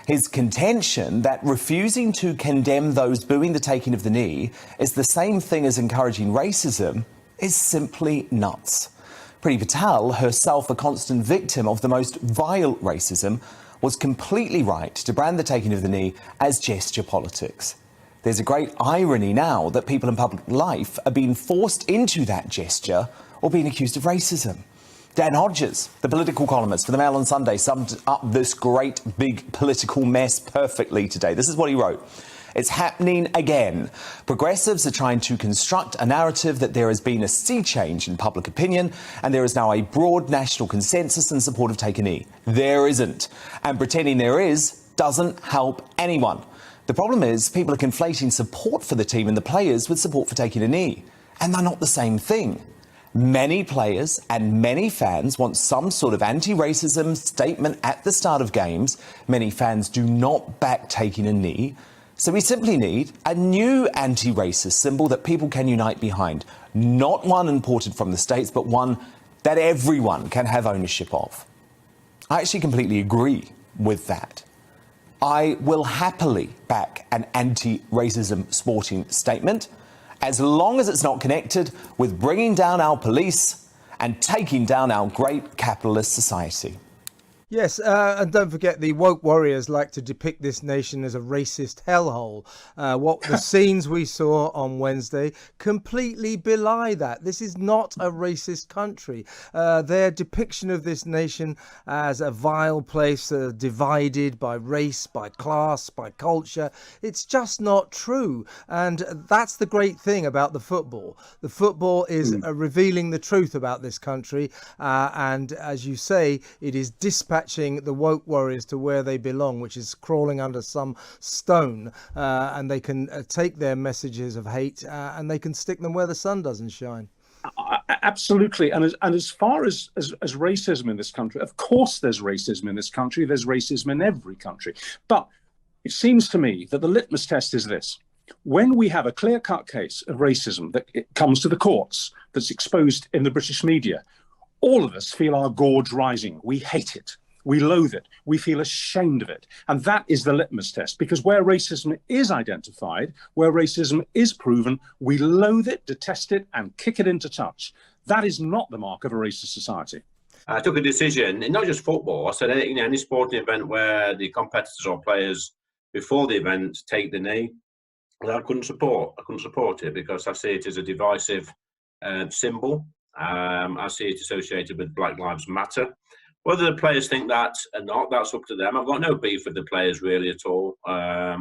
His contention that refusing to condemn those booing the taking of the knee is the same thing as encouraging racism is simply nuts. Priti Patel, herself a constant victim of the most vile racism, was completely right to brand the taking of the knee as gesture politics. There's a great irony now that people in public life are being forced into that gesture or being accused of racism. Dan Hodges, the political columnist for the Mail on Sunday, summed up this great big political mess perfectly today. This is what he wrote. It's happening again. Progressives are trying to construct a narrative that there has been a sea change in public opinion and there is now a broad national consensus in support of Take a Knee. There isn't. And pretending there is doesn't help anyone. The problem is people are conflating support for the team and the players with support for taking a knee. And they're not the same thing. Many players and many fans want some sort of anti-racism statement at the start of games. Many fans do not back taking a knee. So we simply need a new anti-racist symbol that people can unite behind. Not one imported from the States, but one that everyone can have ownership of. I actually completely agree with that. I will happily back an anti-racism sporting statement as long as it's not connected with bringing down our police and taking down our great capitalist society. Yes, and don't forget the woke warriors like to depict this nation as a racist hellhole. What the scenes we saw on Wednesday completely belie that. This is not a racist country. Their depiction of this nation as a vile place divided by race, by class, by culture, it's just not true. And that's the great thing about the football. The football is revealing the truth about this country. And as you say, it is dispatching the woke warriors to where they belong, which is crawling under some stone, and they can take their messages of hate and they can stick them where the sun doesn't shine. Absolutely. And as far as racism in this country, of course there's racism in this country. There's racism in every country. But it seems to me that the litmus test is this. When we have a clear-cut case of racism that it comes to the courts, that's exposed in the British media, all of us feel our gorge rising. We hate it. We loathe it. We feel ashamed of it. And that is the litmus test, because where racism is identified, where racism is proven, we loathe it, detest it, and kick it into touch. That is not the mark of a racist society. I took a decision, not just football. I said, any sporting event where the competitors or players before the event take the knee, I couldn't support it because I see it as a divisive symbol. I see it associated with Black Lives Matter. Whether the players think that or not, that's up to them. I've got no beef with the players really at all. I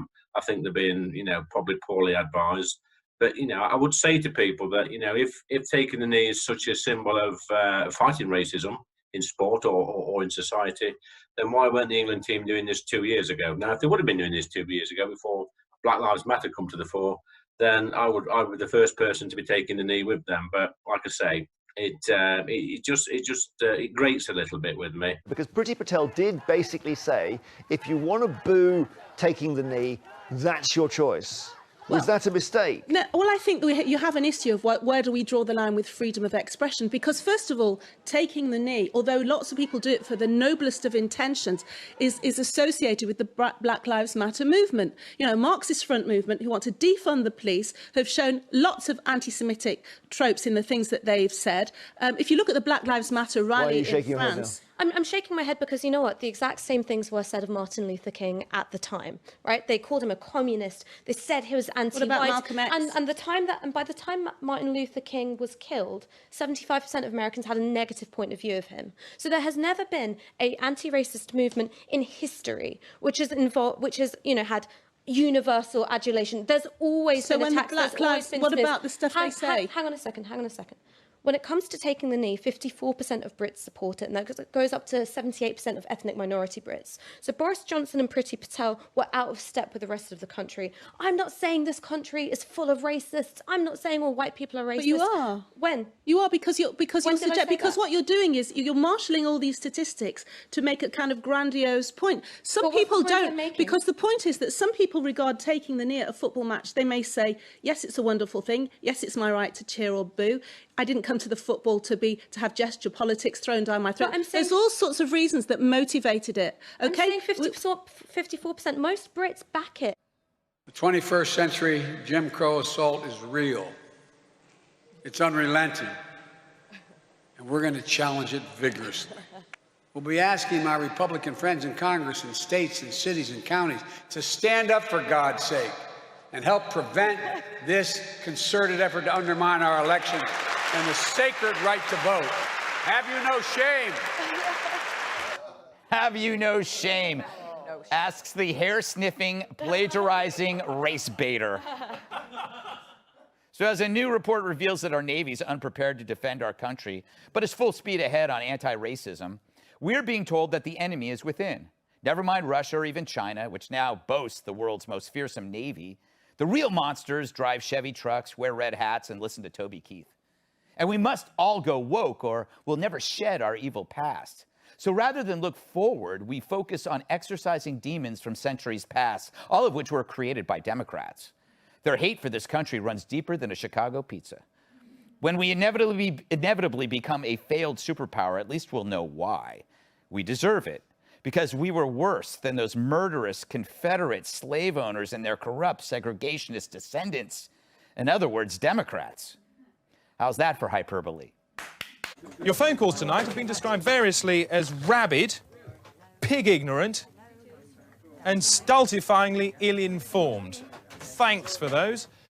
think they're being, probably poorly advised. But, I would say to people that, if taking the knee is such a symbol of fighting racism in sport or in society, then why weren't the England team doing this 2 years ago? Now, if they would have been doing this 2 years ago before Black Lives Matter come to the fore, then I would be the first person to be taking the knee with them. But like I say, it grates a little bit with me. Because Priti Patel did basically say, if you want to boo taking the knee, that's your choice. Was that a mistake? No, well, I think you have an issue of where do we draw the line with freedom of expression? Because, first of all, taking the knee, although lots of people do it for the noblest of intentions, is associated with the Black Lives Matter movement. Marxist front movement who want to defund the police, who have shown lots of anti-Semitic tropes in the things that they've said. If you look at the Black Lives Matter rally in France... I'm shaking my head because you know what? The exact same things were said of Martin Luther King at the time, right? They called him a communist. They said he was anti-white. What about Malcolm X? And by the time Martin Luther King was killed, 75% of Americans had a negative point of view of him. So there has never been an anti-racist movement in history which has had universal adulation. There's always been attacks. Black Lives, what about the stuff they say? Hang on a second. When it comes to taking the knee, 54% of Brits support it, and that goes up to 78% of ethnic minority Brits. So Boris Johnson and Priti Patel were out of step with the rest of the country. I'm not saying this country is full of racists. I'm not saying all white people are racist. But you are. When? You are because what you're doing is you're marshalling all these statistics to make a kind of grandiose point. Some people don't, because the point is that some people regard taking the knee at a football match. They may say, yes, it's a wonderful thing. Yes, it's my right to cheer or boo. I didn't come to the football to have gesture politics thrown down my throat. I'm saying, there's all sorts of reasons that motivated it. Okay, I'm saying 54%. Most Brits back it. The 21st century Jim Crow assault is real. It's unrelenting. And we're going to challenge it vigorously. We'll be asking my Republican friends in Congress and states and cities and counties to stand up for God's sake and help prevent this concerted effort to undermine our elections and the sacred right to vote. Have you no shame? Have you no shame? Asks the hair-sniffing, plagiarizing race baiter. So as a new report reveals that our Navy is unprepared to defend our country, but is full speed ahead on anti-racism, we're being told that the enemy is within. Never mind Russia or even China, which now boasts the world's most fearsome Navy. The real monsters drive Chevy trucks, wear red hats, and listen to Toby Keith. And we must all go woke, or we'll never shed our evil past. So rather than look forward, we focus on exorcising demons from centuries past, all of which were created by Democrats. Their hate for this country runs deeper than a Chicago pizza. When we inevitably become a failed superpower, at least we'll know why. We deserve it, because we were worse than those murderous Confederate slave owners and their corrupt segregationist descendants. In other words, Democrats. How's that for hyperbole? Your phone calls tonight have been described variously as rabid, pig-ignorant, and stultifyingly ill-informed. Thanks for those.